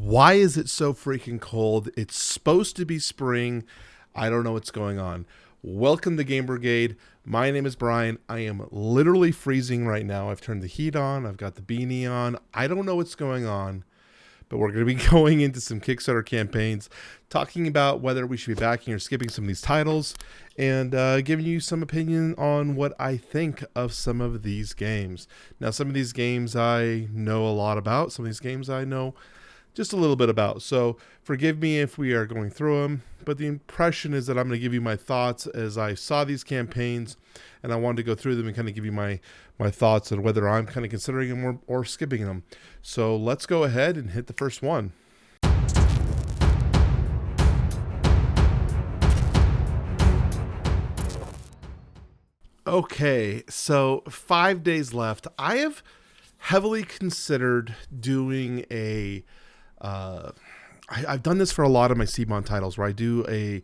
Why is it so freaking cold? It's supposed to be spring. I don't know what's going on. Welcome to Game Brigade. My name is Bryan. I am literally freezing right now. I've turned the heat on. I've got the beanie on. I don't know what's going on, but we're going to be going into some Kickstarter campaigns, talking about whether we should be backing or skipping some of these titles, and giving you some opinion on what I think of some of these games. Now, some of these games I know a lot about. Some of these games I know just a little bit about. So forgive me if we are going through them, but the impression is that I'm going to give you my thoughts as I saw these campaigns, and I wanted to go through them and kind of give you my thoughts on whether I'm kind of considering them or skipping them. So let's go ahead and hit the first one. Okay, so 5 days left. I have heavily considered doing I've done this for a lot of my CMON titles where I do a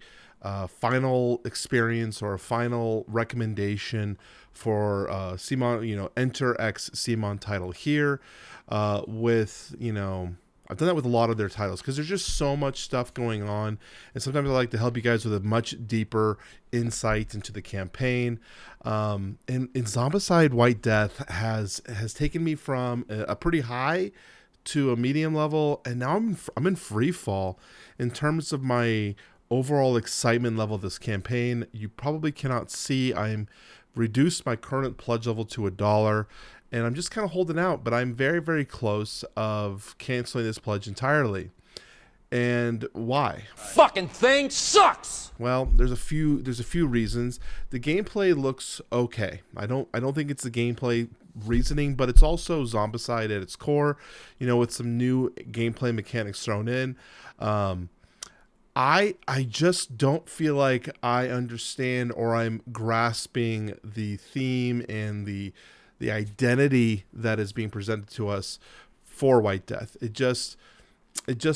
final experience or a final recommendation for CMON, enter X CMON title here with, I've done that with a lot of their titles because there's just so much stuff going on. And sometimes I like to help you guys with a much deeper insight into the campaign. And Zombicide White Death has taken me from a pretty high to a medium level, and now I'm in free fall in terms of my overall excitement level of this campaign. You probably cannot see I'm reduced my current pledge level to $1, and I'm just kind of holding out, but I'm very, very close of canceling this pledge entirely. And why? Fucking thing sucks. Well, there's a few reasons. The gameplay looks okay. I don't think it's the gameplay reasoning, but it's also Zombicide at its core, with some new gameplay mechanics thrown in. I just don't feel like I understand or I'm grasping the theme and the identity that is being presented to us for White Death. It just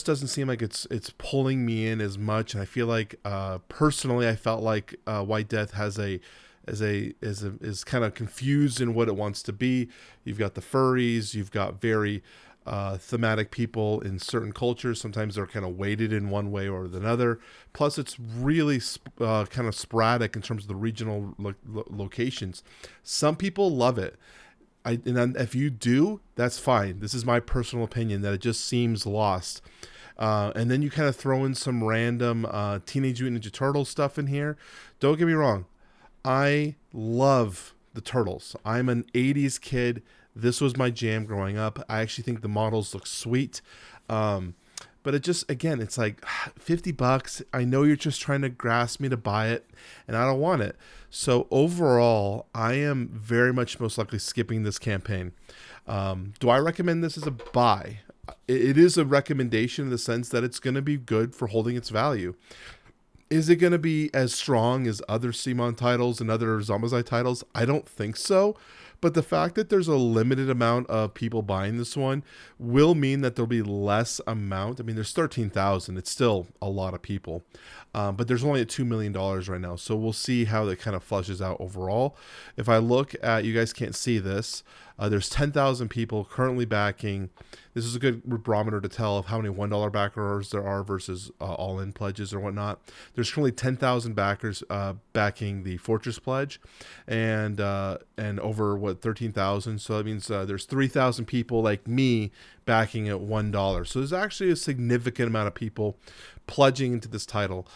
doesn't seem like it's pulling me in as much. And I feel like personally, I felt like White Death is kind of confused in what it wants to be. You've got the furries, you've got very thematic people in certain cultures. Sometimes they're kind of weighted in one way or another. Plus, it's really kind of sporadic in terms of the regional locations. Some people love it. And if you do, that's fine. This is my personal opinion that it just seems lost. And then you kind of throw in some random Teenage Mutant Ninja Turtles stuff in here. Don't get me wrong. I love the Turtles. I'm an 80s kid. This was my jam growing up. I actually think the models look sweet. But it just, again, it's like $50. I know you're just trying to grasp me to buy it, and I don't want it. So overall, I am very much most likely skipping this campaign. Do I recommend this as a buy? It is a recommendation in the sense that it's going to be good for holding its value. Is it going to be as strong as other CMON titles and other Zombicide titles? I don't think so. But the fact that there's a limited amount of people buying this one will mean that there'll be less amount. I mean, there's 13,000. It's still a lot of people. But there's only at $2 million right now. So we'll see how that kind of flushes out overall. If I look at, you guys can't see this, there's 10,000 people currently backing. This is a good barometer to tell of how many $1 backers there are versus all-in pledges or whatnot. There's currently 10,000 backers backing the Fortress pledge, and over 13,000. So that means there's 3,000 people like me backing at $1. So there's actually a significant amount of people pledging into this title.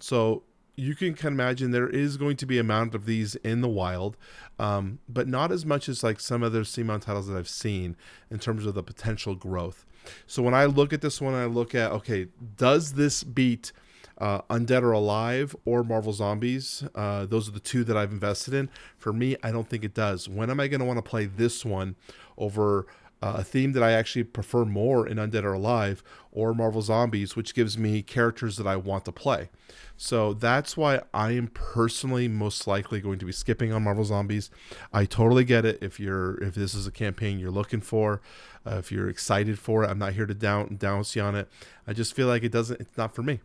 So you can kind of imagine there is going to be an amount of these in the wild, but not as much as like some other CMON titles that I've seen in terms of the potential growth. So when I look at this one, I look at, okay, does this beat Undead or Alive or Marvel Zombies? Those are the two that I've invested in. For me, I don't think it does. When am I going to want to play this one over a theme that I actually prefer more in Undead or Alive or Marvel Zombies, which gives me characters that I want to play? So that's why I am personally most likely going to be skipping on Marvel Zombies. I totally get it if this is a campaign you're looking for, if you're excited for it. I'm not here to douse you on it. I just feel like it's not for me.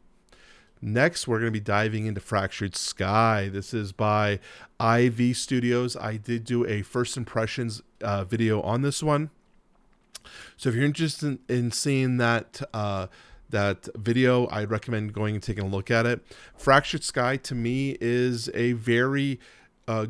Next, we're going to be diving into Fractured Sky. This is by IV Studios. I did do a first impressions video on this one. So if you're interested in seeing that that video, I'd recommend going and taking a look at it. Fractured Sky to me is a very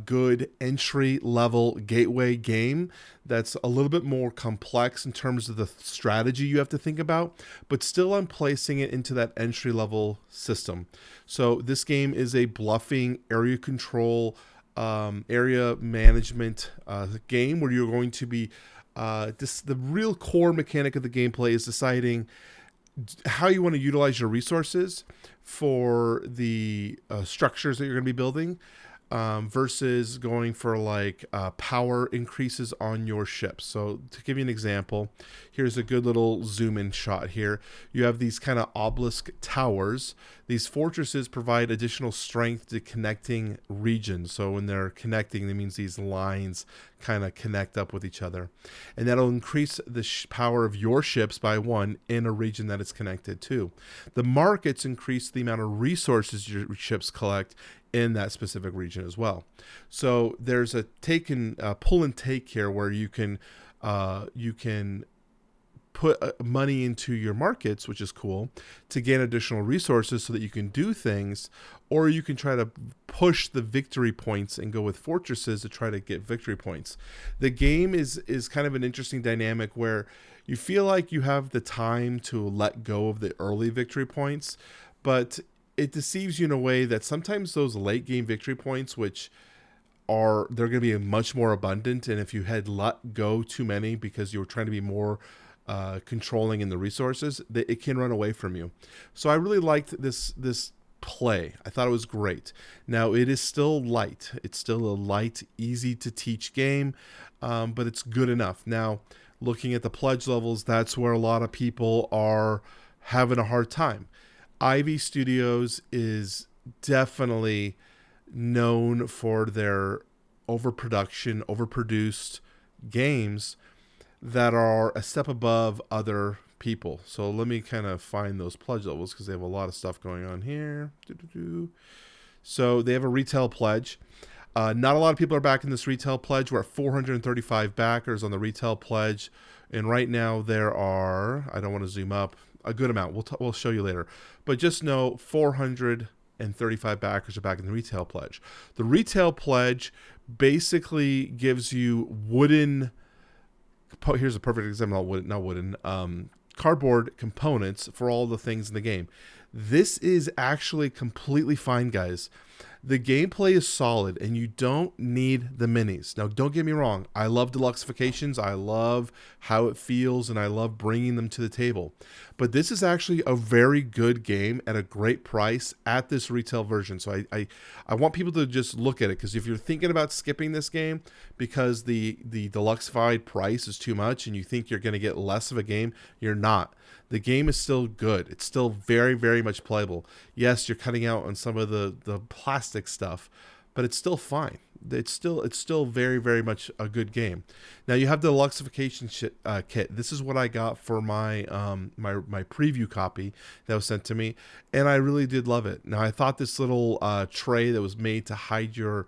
good entry level gateway game that's a little bit more complex in terms of the strategy you have to think about, but still I'm placing it into that entry level system. So this game is a bluffing area control, area management game where you're going to be the real core mechanic of the gameplay is deciding how you want to utilize your resources for the structures that you're going to be building, versus going for like power increases on your ship. So to give you an example, here's a good little zoom in shot here. You have these kind of obelisk towers. These fortresses provide additional strength to connecting regions. So when they're connecting, that means these lines kind of connect up with each other. And that'll increase the power of your ships by 1 in a region that it's connected to. The markets increase the amount of resources your ships collect in that specific region as well. So there's a pull and take here where you can put money into your markets, which is cool, to gain additional resources so that you can do things, or you can try to push the victory points and go with fortresses to try to get victory points. The game is kind of an interesting dynamic where you feel like you have the time to let go of the early victory points, but it deceives you in a way that sometimes those late game victory points, which they're going to be much more abundant, and if you had let go too many because you were trying to be more controlling in the resources, that it can run away from you. So I really liked this play. I thought it was great. Now it is still light. It's still a light, easy to teach game, but it's good enough. Now, looking at the pledge levels, that's where a lot of people are having a hard time. Ivy Studios is definitely known for their overproduced games that are a step above other people. So let me kind of find those pledge levels because they have a lot of stuff going on here. So they have a retail pledge. Not a lot of people are backing this retail pledge. We're at 435 backers on the retail pledge. And right now there are, I don't want to zoom up, a good amount. We'll show you later. But just know 435 backers are back in the retail pledge. The retail pledge basically gives you wooden, here's a perfect example, not wooden, cardboard components for all the things in the game. This is actually completely fine, guys. The gameplay is solid, and you don't need the minis. Now, don't get me wrong. I love deluxifications. I love how it feels, and I love bringing them to the table. But this is actually a very good game at a great price at this retail version. So I want people to just look at it, because if you're thinking about skipping this game because the deluxified price is too much and you think you're going to get less of a game, you're not. The game is still good. It's still very, very much playable. Yes, you're cutting out on some of the plastic stuff, but it's still fine. It's still very, very much a good game. Now you have the deluxification kit. This is what I got for my my preview copy that was sent to me, and I really did love it. Now I thought this little tray that was made to hide your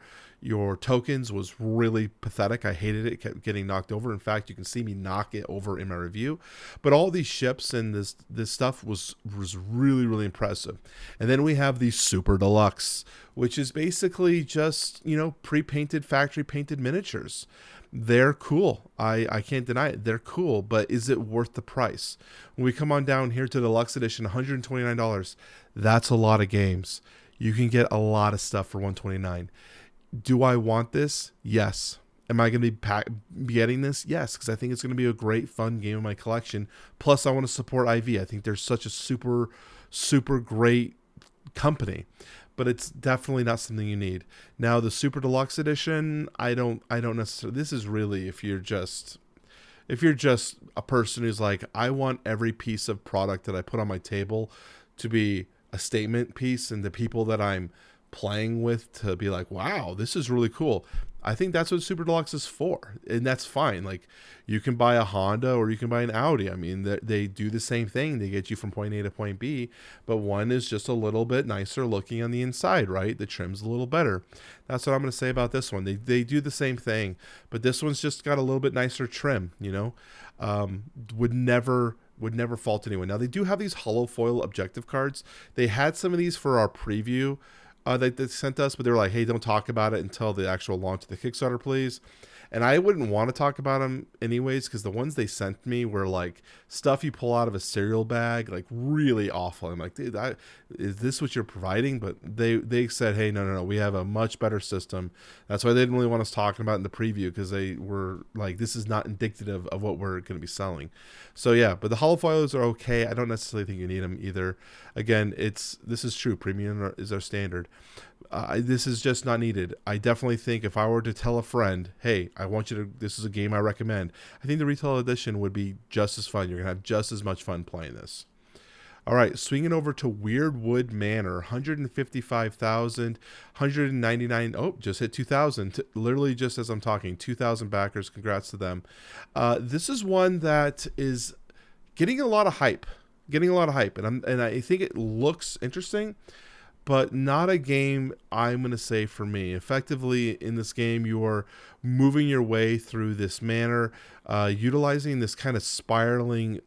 tokens was really pathetic. I hated it. It kept getting knocked over. In fact, you can see me knock it over in my review. But all these ships and this stuff was really, really impressive. And then we have the Super Deluxe, which is basically just, pre-painted, factory painted miniatures. They're cool. I can't deny it. They're cool, but is it worth the price? When we come on down here to the Deluxe Edition, $129, that's a lot of games. You can get a lot of stuff for $129. Do I want this? Yes. Am I going to be getting this? Yes, because I think it's going to be a great, fun game in my collection. Plus, I want to support IV. I think they're such a super, super great company. But it's definitely not something you need. Now, the Super Deluxe Edition, I don't necessarily. This is really if you're just a person who's like, I want every piece of product that I put on my table to be a statement piece, and the people that I'm playing with to be like, wow, this is really cool. I think that's what Super Deluxe is for, and that's fine. Like, you can buy a Honda or you can buy an Audi. I mean, they do the same thing. They get you from point A to point B, but one is just a little bit nicer looking on the inside, right? The trim's a little better. That's what I'm going to say about this one. They do the same thing, but this one's just got a little bit nicer trim, you know? Would never fault anyone. Now, they do have these hollow foil objective cards. They had some of these for our preview that they sent us, but they were like, hey, don't talk about it until the actual launch of the Kickstarter, please. And I wouldn't want to talk about them anyways, because the ones they sent me were like stuff you pull out of a cereal bag, like really awful. I'm like, dude, is this what you're providing? But they said, hey, no, we have a much better system. That's why they didn't really want us talking about it in the preview, because they were like, this is not indicative of what we're going to be selling. So yeah, but the hollow foils are okay. I don't necessarily think you need them either. Again, this is true. Premium is our standard. This is just not needed. I definitely think if I were to tell a friend, hey, this is a game I recommend, I think the retail edition would be just as fun. You're going to have just as much fun playing this. All right, swinging over to Weirdwood Manor, 155,000, 199. Oh, just hit 2,000. Literally just as I'm talking, 2,000 backers. Congrats to them. This is one that is getting a lot of hype. And I think it looks interesting, but not a game I'm going to say for me. Effectively, in this game, you are moving your way through this manor, utilizing this kind of spiraling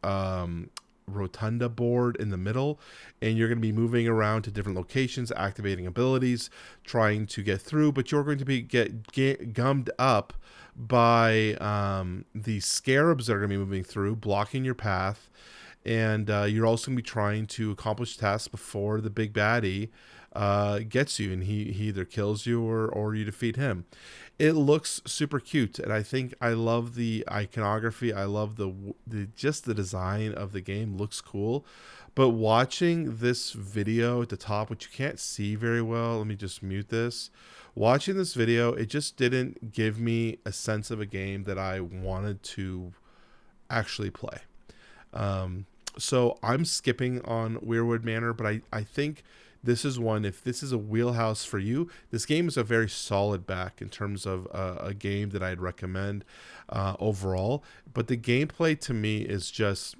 rotunda board in the middle, and you're going to be moving around to different locations, activating abilities, trying to get through, but you're going to be get gummed up by the scarabs that are going to be moving through, blocking your path. And you're also going to be trying to accomplish tasks before the big baddie gets you, and he either kills you or you defeat him. It looks super cute, and I think I love the iconography. I love the design of the game. Looks cool. But watching this video at the top, which you can't see very well, let me just mute this. Watching this video, it just didn't give me a sense of a game that I wanted to actually play. So I'm skipping on Weirdwood Manor, but I think this is one, if this is a wheelhouse for you, this game is a very solid back in terms of a game that I'd recommend overall. But the gameplay to me is just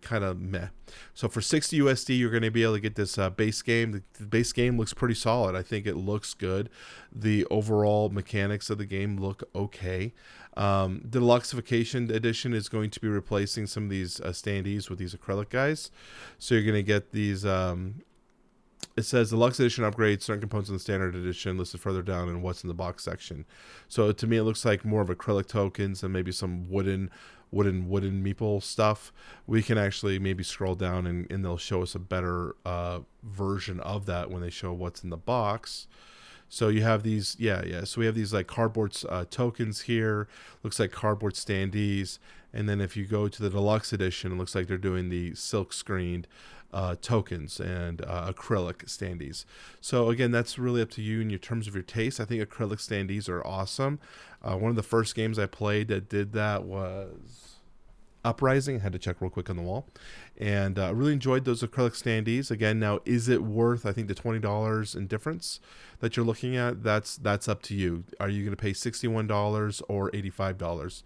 kind of meh. So for 60 USD, you're going to be able to get this base game. The base game looks pretty solid. I think it looks good. The overall mechanics of the game look okay. The Deluxeification edition is going to be replacing some of these standees with these acrylic guys. So you're going to get these... it says Deluxe Edition upgrades certain components in the Standard Edition listed further down in what's in the box section. So to me, it looks like more of acrylic tokens and maybe some wooden meeple stuff. We can actually maybe scroll down and they'll show us a better version of that when they show what's in the box. So you have these, so we have these like cardboard tokens here. Looks like cardboard standees. And then if you go to the Deluxe Edition, it looks like they're doing the silk screened tokens and acrylic standees. So again, that's really up to you in your terms of your taste. I think acrylic standees are awesome. One of the first games I played that did that was Uprising. I had to check real quick on the wall, and I really enjoyed those acrylic standees. Again, now is it worth, I think, the $20 in difference that you're looking at? That's up to you. Are you going to pay $61 or $85?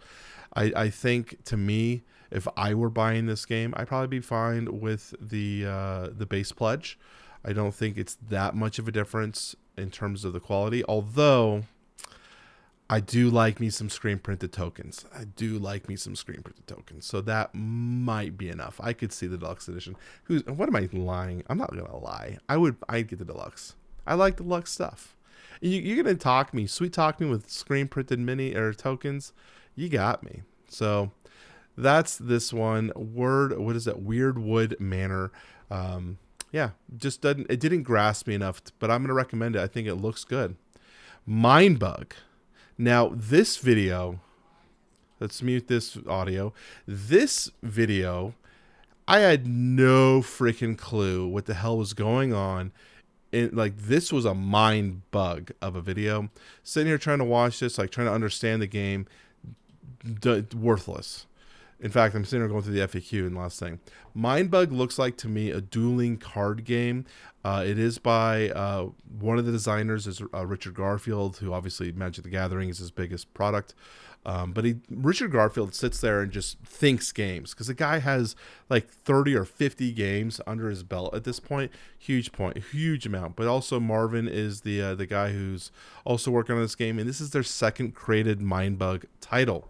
I think, to me, if I were buying this game, I'd probably be fine with the base pledge. I don't think it's that much of a difference in terms of the quality, although I do like me some screen printed tokens. So that might be enough. I could see the Deluxe Edition. What am I lying? I'm not gonna lie. I'd get the Deluxe. I like Deluxe stuff. You're gonna sweet talk me with screen printed mini or tokens. You got me. So that's this one. Weirdwood Manor. It didn't grasp me enough, but I'm gonna recommend it. I think it looks good. Mindbug. Now this video, let's mute this audio. This video, I had no freaking clue what the hell was going on. This was a mind bug of a video. Sitting here trying to watch this, trying to understand the game, worthless. In fact, I'm sitting here going through the FAQ and last thing. Mindbug looks like to me a dueling card game. It is by one of the designers is Richard Garfield, who obviously Magic the Gathering is his biggest product. But Richard Garfield sits there and just thinks games, because the guy has like 30 or 50 games under his belt at this point. Huge amount. But also Marvin is the guy who's also working on this game, and this is their second created Mindbug title.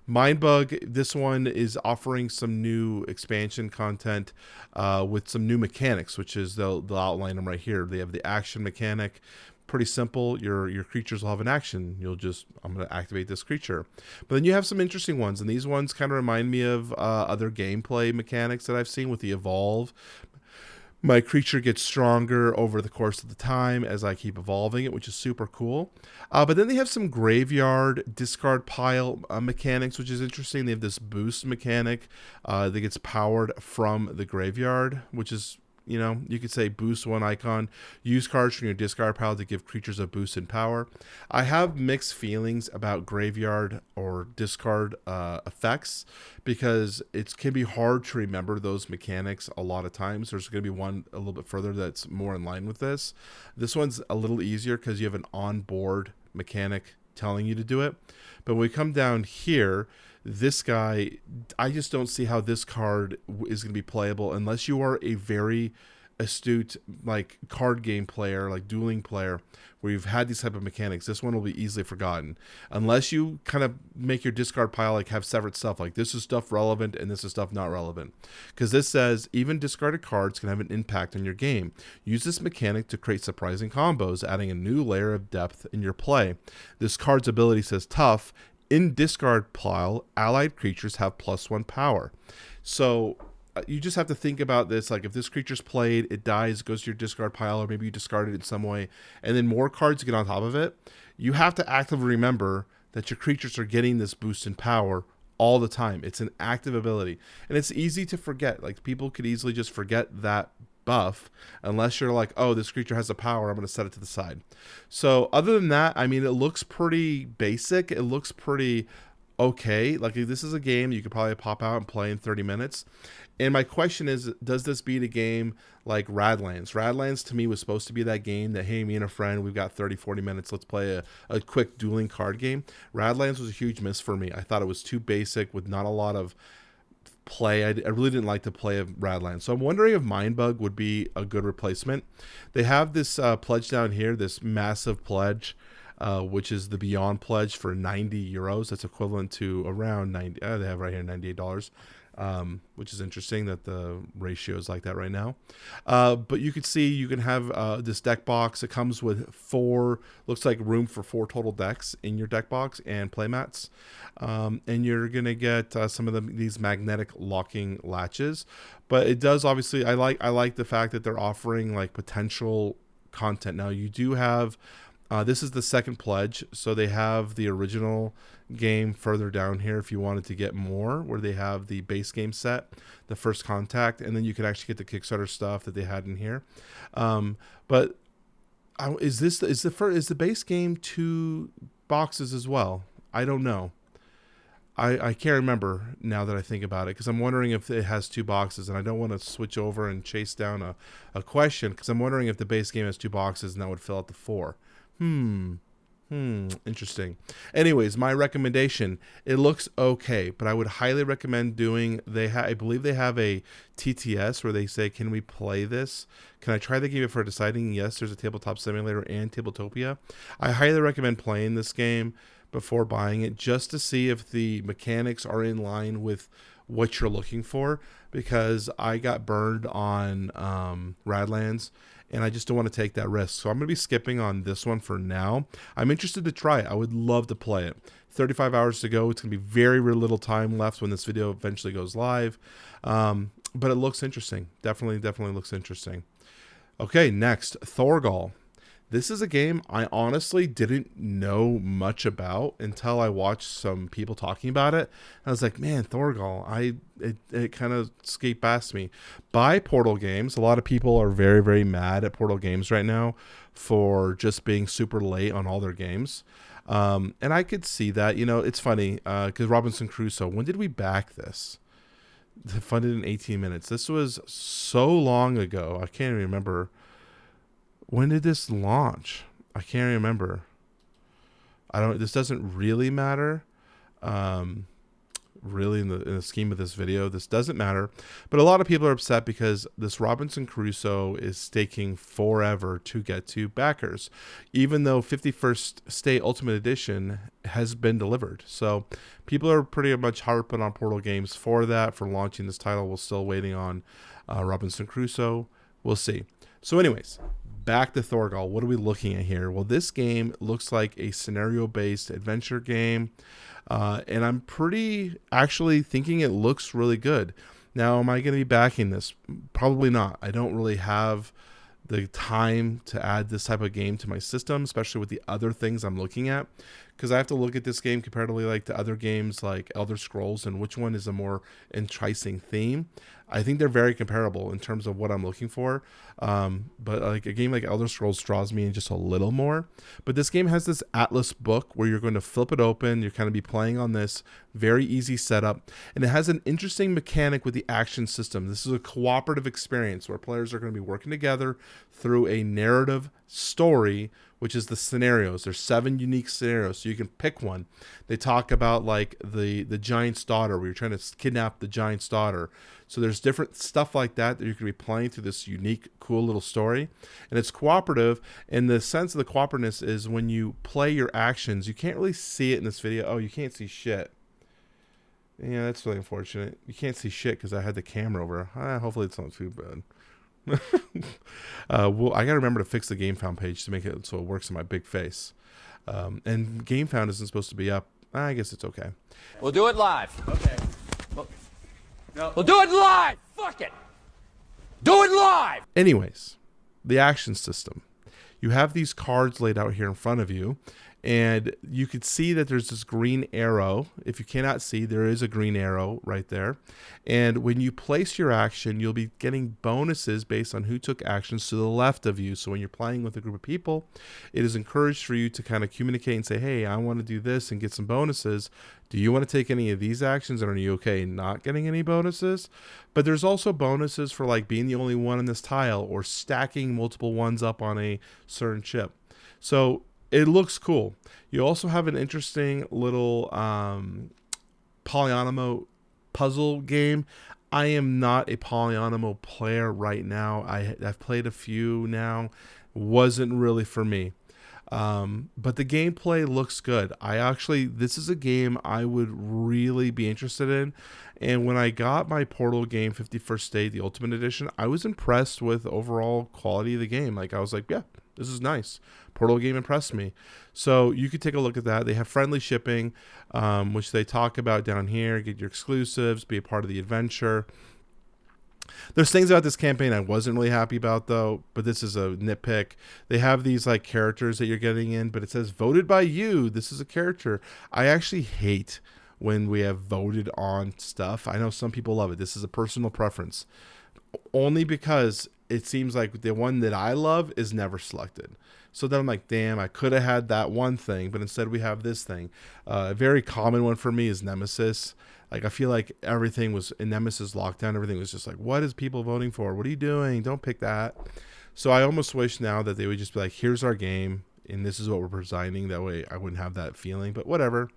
Mindbug, this one is offering some new expansion content with some new mechanics, which is they'll outline them right here. They have the action mechanic. Pretty simple. Your creatures will have an action. I'm going to activate this creature. But then you have some interesting ones, and these ones kind of remind me of other gameplay mechanics that I've seen with the evolve. My creature gets stronger over the course of the time as I keep evolving it, which is super cool. But then they have some graveyard discard pile mechanics, which is interesting. They have this boost mechanic that gets powered from the graveyard, which is, you could say boost one icon. Use cards from your discard pile to give creatures a boost in power. I have mixed feelings about graveyard or discard effects, because it can be hard to remember those mechanics a lot of times. There's going to be one a little bit further that's more in line with this. This one's a little easier because you have an onboard mechanic telling you to do it. But when we come down here, this guy, I just don't see how this card is going to be playable unless you are a very astute like card game player, like dueling player, where you've had these type of mechanics. This one will be easily forgotten unless you kind of make your discard pile like have separate stuff, like this is stuff relevant and this is stuff not relevant, because this says even discarded cards can have an impact on your game. Use this mechanic to create surprising combos, adding a new layer of depth in your play. This card's ability says tough. In discard pile, allied creatures have +1 power. So you just have to think about this. Like if this creature's played, it dies, goes to your discard pile, or maybe you discard it in some way, and then more cards get on top of it. You have to actively remember that your creatures are getting this boost in power all the time. It's an active ability, and it's easy to forget. Like people could easily just forget that buff unless you're like, oh, this creature has a power, I'm going to set it to the side. So other than that, I mean, it looks pretty basic. It looks pretty okay. Like this is a game you could probably pop out and play in 30 minutes. And my question is, does this beat a game like Radlands? Radlands to me was supposed to be that game that, hey, me and a friend, we've got 30-40 minutes, let's play a quick dueling card game. Radlands was a huge miss for me. I thought it was too basic with not a lot of play. I really didn't like to play a Radlands. So I'm wondering if Mindbug would be a good replacement. They have this pledge down here, this massive pledge, which is the Beyond pledge for 90 euros. That's equivalent to around 90. They have right here $98. Which is interesting that the ratio is like that right now. But you can see you can have this deck box. It comes with looks like room for 4 total decks in your deck box and playmats. And you're going to get some of these magnetic locking latches. But it does obviously, I like the fact that they're offering like potential content. Now you do have, this is the second pledge. So they have the original game further down here if you wanted to get more, where they have the base game set, the First Contact, and then you can actually get the Kickstarter stuff that they had in here. But is the base game 2 boxes as well? I don't know. I can't remember now that I think about it, because I'm wondering if it has 2 boxes, and I don't want to switch over and chase down a question, because I'm wondering if the base game has 2 boxes and that would fill out the 4. Interesting. Anyways, my recommendation, it looks okay, but I would highly recommend doing, I believe they have a TTS where they say, can we play this? Can I try the game before deciding? Yes, there's a tabletop simulator and Tabletopia. I highly recommend playing this game before buying it, just to see if the mechanics are in line with what you're looking for, because I got burned on Radlands, and I just don't want to take that risk. So I'm going to be skipping on this one for now. I'm interested to try it. I would love to play it. 35 hours to go. It's going to be very, very little time left when this video eventually goes live. But it looks interesting. Definitely looks interesting. Okay, next, Thorgal. This is a game I honestly didn't know much about until I watched some people talking about it. I was like, man, Thorgal, it kind of escaped past me. By Portal Games. A lot of people are very, very mad at Portal Games right now for just being super late on all their games. And I could see that. You know, it's funny because Robinson Crusoe, when did we back this? Funded in 18 minutes. This was so long ago. I can't even remember. When did this launch? I can't remember. This doesn't really matter. Really in the scheme of this video, this doesn't matter, but a lot of people are upset because this Robinson Crusoe is taking forever to get to backers, even though 51st State Ultimate Edition has been delivered. So people are pretty much harping on Portal Games for launching this title. We're still waiting on Robinson Crusoe. We'll see. So anyways, back to Thorgal. What are we looking at here? Well, this game looks like a scenario-based adventure game. And I'm actually thinking it looks really good. Now, am I going to be backing this? Probably not. I don't really have the time to add this type of game to my system, especially with the other things I'm looking at, because I have to look at this game comparatively like to other games like Elder Scrolls and which one is a more enticing theme. I think they're very comparable in terms of what I'm looking for. But like a game like Elder Scrolls draws me in just a little more. But this game has this Atlas book where you're going to flip it open. You're kind of be playing on this very easy setup. And it has an interesting mechanic with the action system. This is a cooperative experience where players are going to be working together through a narrative story, which is the scenarios. There's 7 unique scenarios, so you can pick one. They talk about like the giant's daughter, where you're trying to kidnap the giant's daughter. So there's different stuff like that you can be playing through this unique, cool little story. And it's cooperative, and the sense of the cooperativeness is when you play your actions, you can't really see it in this video. Oh, you can't see shit. Yeah, that's really unfortunate. You can't see shit because I had the camera over. Hopefully it's not too bad. Well, I gotta remember to fix the GameFound page to make it so it works in my big face. And GameFound isn't supposed to be up. I guess it's okay. We'll do it live. Okay. No. We'll do it live. Fuck it. Do it live. Anyways, the action system. You have these cards laid out here in front of you, and you could see that there's this green arrow. If you cannot see, there is a green arrow right there. And when you place your action, you'll be getting bonuses based on who took actions to the left of you. So when you're playing with a group of people, it is encouraged for you to kind of communicate and say, hey, I want to do this and get some bonuses. Do you want to take any of these actions, and are you okay not getting any bonuses? But there's also bonuses for like being the only one in this tile or stacking multiple ones up on a certain chip. So it looks cool. You also have an interesting little Polyomino puzzle game. I am not a Polyomino player right now. I've played a few now. Wasn't really for me. But the gameplay looks good. This is a game I would really be interested in. And when I got my Portal game 51st State, the Ultimate Edition, I was impressed with the overall quality of the game. Like I was like, yeah, this is nice. Portal game impressed me. So you could take a look at that. They have friendly shipping, which they talk about down here. Get your exclusives, be a part of the adventure. There's things about this campaign I wasn't really happy about, though, but this is a nitpick. They have these like characters that you're getting in, but it says voted by you. This is a character. I actually hate when we have voted on stuff. I know some people love it. This is a personal preference, only because it seems like the one that I love is never selected. So then I'm like, damn, I could have had that one thing, but instead we have this thing. A very common one for me is Nemesis. Like, I feel like everything was in Nemesis Lockdown. Everything was just like, what is people voting for? What are you doing? Don't pick that. So I almost wish now that they would just be like, here's our game, and this is what we're presenting. That way I wouldn't have that feeling, but whatever.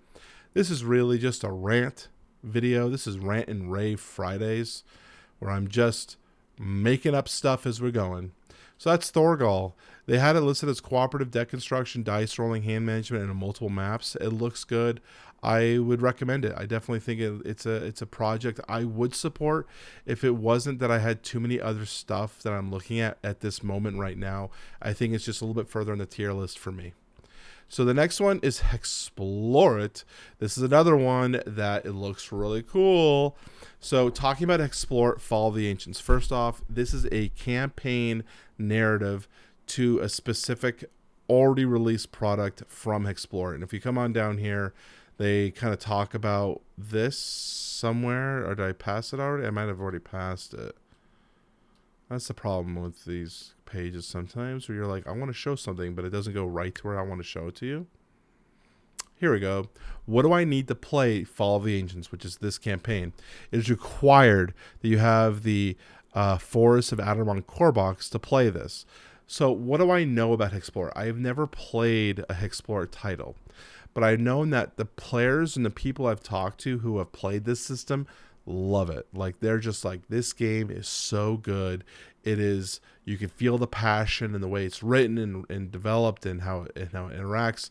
This is really just a rant video. This is Rant and Rave Fridays, where I'm just making up stuff as we're going. So that's Thorgal. They had it listed as cooperative deck construction, dice rolling, hand management, and multiple maps. It looks good. I would recommend it. I definitely think it's a project I would support if it wasn't that I had too many other stuff that I'm looking at this moment right now. I think it's just a little bit further on the tier list for me. So the next one is Hexplore. This is another one that it looks really cool. So talking about Hexplore, Fall of the Ancients. First off, this is a campaign narrative to a specific already released product from Hexplore. And if you come on down here, they kind of talk about this somewhere. Or did I pass it already? I might have already passed it. That's the problem with these pages sometimes, where you're like, I want to show something, but it doesn't go right to where I want to show it to you. Here we go. What do I need to play Fall of the Ancients, which is this campaign? It is required that you have the Forest of Adarmon core box to play this. So what do I know about Hexplore? I have never played a Hexplore title, but I've known that the players and the people I've talked to who have played this system love it. Like, they're just like, this game is so good. It is, you can feel the passion and the way it's written and developed and how it interacts.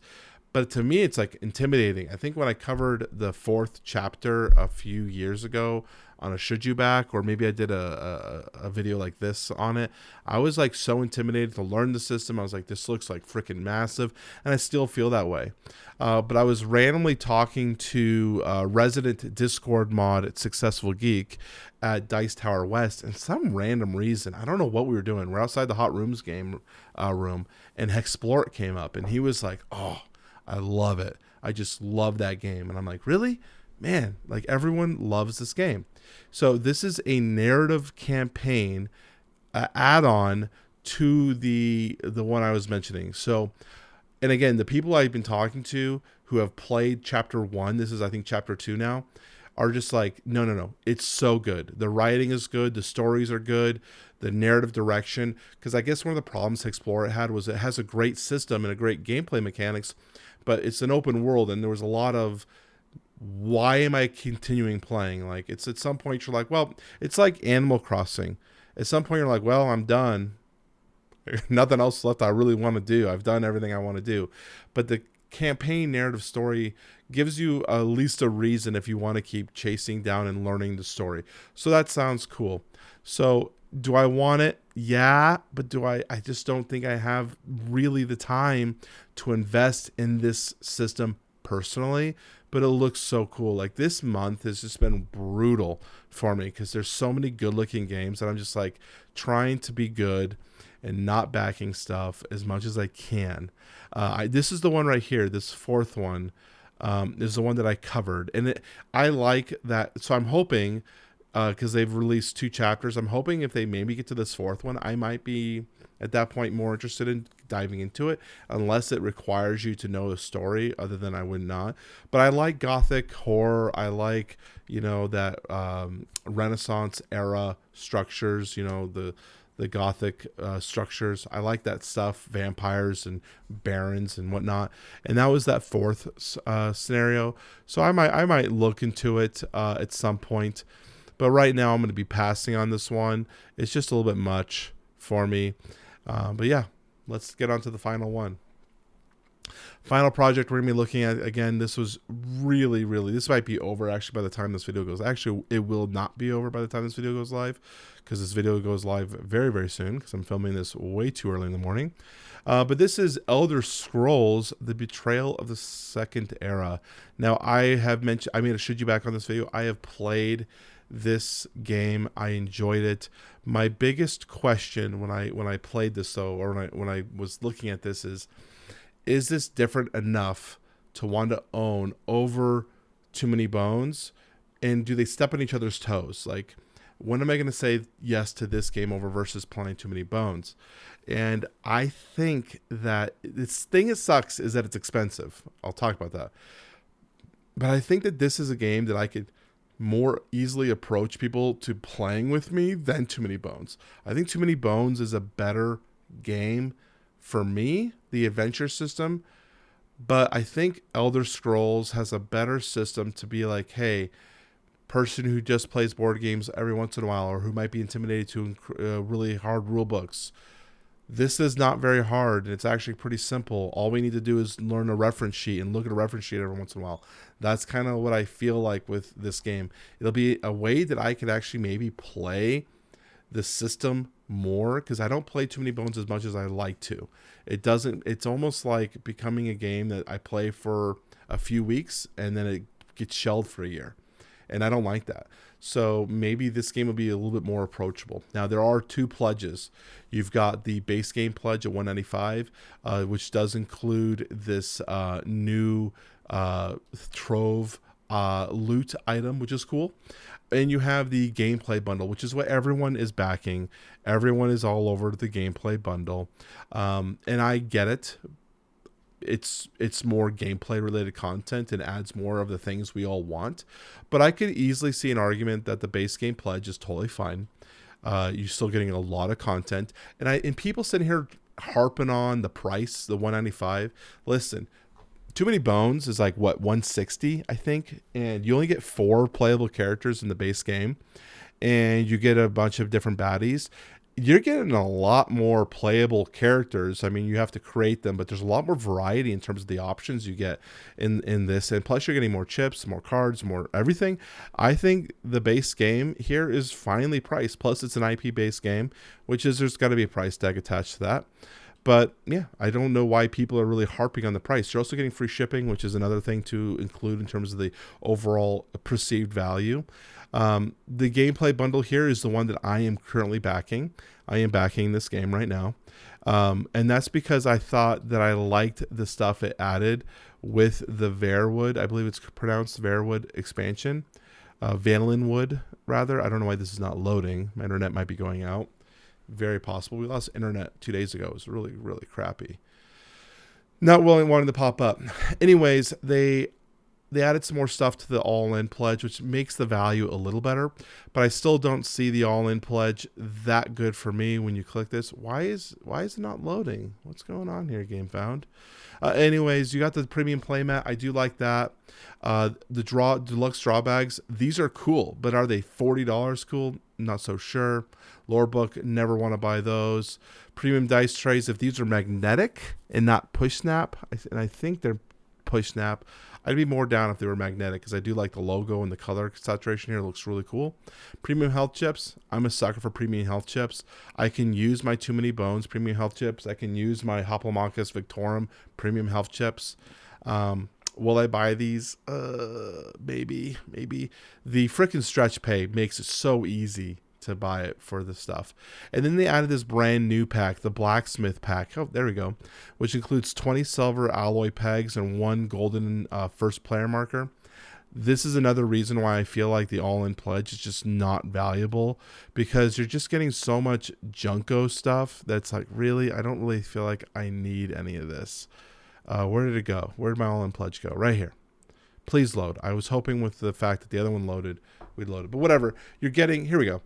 But to me, it's like intimidating. I think when I covered the 4th chapter a few years ago on a Should You Back, or maybe I did a video like this on it, I was like so intimidated to learn the system. I was like, this looks like freaking massive, and I still feel that way. But I was randomly talking to resident Discord mod at Successful Geek at Dice Tower West, and some random reason, I don't know what we were doing. We're outside the Hot Rooms game room, and Hexplore came up, and he was like, "Oh, I love it. I just love that game." And I'm like, really? Man, like, everyone loves this game. So this is a narrative campaign add-on to the one I was mentioning. So, and again, the people I've been talking to who have played chapter 1, this is I think chapter 2 now, are just like, no, it's so good. The writing is good, the stories are good, the narrative direction. Because I guess one of the problems Hexplore had was it has a great system and a great gameplay mechanics, but it's an open world, and there was a lot of, why am I continuing playing? Like, it's at some point you're like, well, it's like Animal Crossing. At some point you're like, well, I'm done. Nothing else left I really want to do. I've done everything I want to do. But the campaign narrative story gives you at least a reason if you want to keep chasing down and learning the story. So that sounds cool. So do I want it? Yeah, but I just don't think I have really the time to invest in this system personally. But it looks so cool. Like, this month has just been brutal for me because there's so many good looking games that I'm just like trying to be good and not backing stuff as much as I can. This is the one right here. This 4th one is the one that I covered, and I like that. So I'm hoping, because they've released 2 chapters, I'm hoping if they maybe get to this 4th one, I might be at that point more interested in diving into it, unless it requires you to know the story. Other than I would not. But I like gothic horror. I like, that Renaissance era structures, the gothic structures. I like that stuff, vampires and barons and whatnot. And that was that 4th scenario. So I might look into it at some point. But right now I'm going to be passing on this one. It's just a little bit much for me. But yeah, let's get on to the final one. Final project we're going to be looking at, again, this was really, this might be over actually by the time this video goes. Actually, it will not be over by the time this video goes live, because this video goes live very, very soon, because I'm filming this way too early in the morning. But this is Elder Scrolls, The Betrayal of the Second Era. Now, I made a Should You Back on this video. I have played this game. I enjoyed it. My biggest question when I played this, though, or when I was looking at this, is this different enough to want to own over Too Many Bones? And do they step on each other's toes? Like, when am I going to say yes to this game over versus playing Too Many Bones? And I think that this thing that sucks is that it's expensive. I'll talk about that. But I think that this is a game that I could more easily approach people to playing with me than Too Many Bones. I think Too Many Bones is a better game for me, the adventure system, but I think Elder Scrolls has a better system to be like, hey, person who just plays board games every once in a while, or who might be intimidated to really hard rule books. This is not very hard, and it's actually pretty simple. All we need to do is learn a reference sheet and look at a reference sheet every once in a while. That's kind of what I feel like with this game. It'll be a way that I could actually maybe play the system more, because I don't play Too Many Bones as much as I like to. It's almost like becoming a game that I play for a few weeks and then it gets shelved for a year. And I don't like that. So maybe this game will be a little bit more approachable. Now, there are 2 pledges. You've got the base game pledge at $195, which does include this new trove loot item, which is cool. And you have the gameplay bundle, which is what everyone is backing. Everyone is all over the gameplay bundle. And I get it. it's more gameplay related content and adds more of the things we all want. But I could easily see an argument that the base game pledge is totally fine. You're still getting a lot of content, and people sitting here harping on the price, the $195. Listen, Too Many Bones is like what, $160, I think, and you only get 4 playable characters in the base game, and you get a bunch of different baddies. You're getting a lot more playable characters. I mean, you have to create them, but there's a lot more variety in terms of the options you get in this. And plus, you're getting more chips, more cards, more everything. I think the base game here is finely priced. Plus, it's an IP-based game, which is there's got to be a price tag attached to that. But yeah, I don't know why people are really harping on the price. You're also getting free shipping, which is another thing to include in terms of the overall perceived value. The gameplay bundle here is the one that I am currently backing. I am backing this game right now. And that's because I thought that I liked the stuff it added with the Weirwood. I believe it's pronounced Weirwood expansion. Valenwood, rather. I don't know why this is not loading. My internet might be going out. Very possible. We lost internet 2 days ago. It was really, really crappy. Not wanting to pop up. Anyways, they added some more stuff to the all-in pledge, which makes the value a little better, but I still don't see the all-in pledge that good for me when you click this. Why is it not loading? What's going on here, GameFound? Anyways, you got the premium playmat. I do like that. The deluxe draw bags, these are cool, but are they $40 cool? Not so sure. Lore book, never want to buy those. Premium dice trays, if these are magnetic and not push snap, and I think they're push snap, I'd be more down if they were magnetic, because I do like the logo and the color saturation here. It looks really cool. Premium health chips. I'm a sucker for premium health chips. I can use my Too Many Bones premium health chips. I can use my Hoplomachus Victorum premium health chips. Will I buy these? Maybe. The frickin' stretch pay makes it so easy to buy it for the stuff. And then they added this brand new pack, the blacksmith pack. Oh, there we go. Which includes 20 silver alloy pegs and 1 golden first player marker. This is another reason why I feel like the all-in pledge is just not valuable, because you're just getting so much Junko stuff that's like, really, I don't really feel like I need any of this. Where did it go? Where did my all-in pledge go? Right here. Please load. I was hoping with the fact that the other one loaded, we'd load it. But whatever. You're getting, here we go.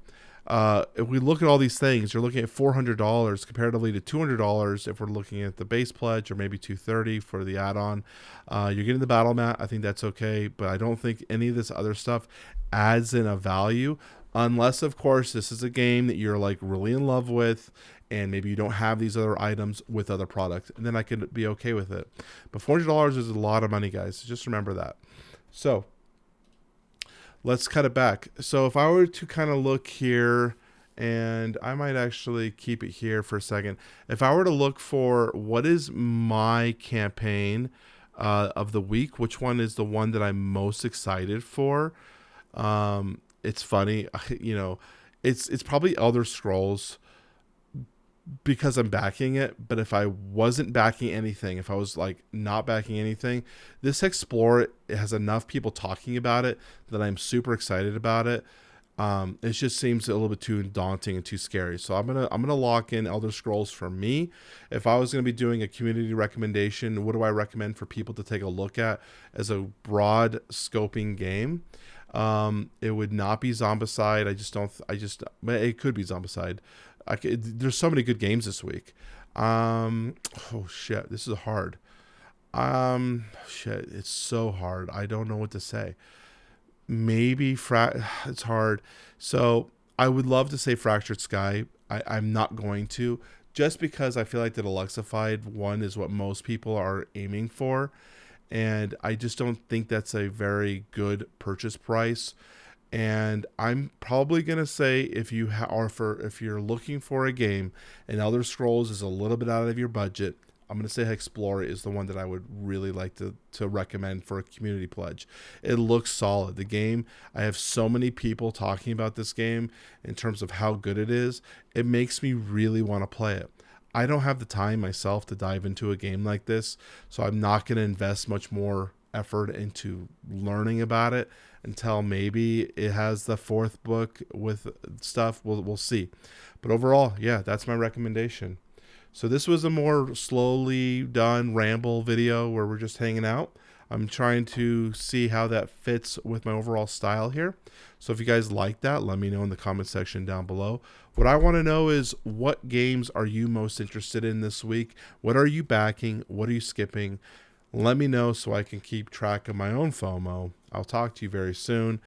If we look at all these things, you're looking at $400 comparatively to $200 if we're looking at the base pledge, or maybe $230 for the add-on. You're getting the battle mat. I think that's okay, but I don't think any of this other stuff adds in a value, unless, of course, this is a game that you're like really in love with, and maybe you don't have these other items with other products, and then I could be okay with it. But $400 is a lot of money, guys. Just remember that. So let's cut it back. So if I were to kind of look here, and I might actually keep it here for a second. If I were to look for what is my campaign of the week, which one is the one that I'm most excited for? It's funny, it's probably Elder Scrolls, because I'm backing it. But if I wasn't backing anything, if I was like not backing anything, this Hexplore, it has enough people talking about it that I'm super excited about it. It just seems a little bit too daunting and too scary. So I'm gonna lock in Elder Scrolls for me. If I was gonna be doing a community recommendation, what do I recommend for people to take a look at as a broad scoping game? It would not be Zombicide. It could be Zombicide. There's so many good games this week. Oh shit, this is hard. Shit, it's so hard. I don't know what to say. Maybe it's hard. So I would love to say Fractured Sky. I'm not going to, just because I feel like the Deluxified one is what most people are aiming for, and I just don't think that's a very good purchase price. And I'm probably gonna say, if you're looking for a game and Elder Scrolls is a little bit out of your budget, I'm gonna say Hexplore is the one that I would really like to recommend for a community pledge. It looks solid. The game, I have so many people talking about this game in terms of how good it is. It makes me really want to play it. I don't have the time myself to dive into a game like this, so I'm not gonna invest much more effort into learning about it until maybe it has the 4th book with stuff. We'll see. But overall, yeah, that's my recommendation. So this was a more slowly done ramble video where we're just hanging out. I'm trying to see how that fits with my overall style here. So if you guys like that, let me know in the comment section down below. What I want to know is, what games are you most interested in this week? What are you backing? What are you skipping? Let me know so I can keep track of my own FOMO. I'll talk to you very soon.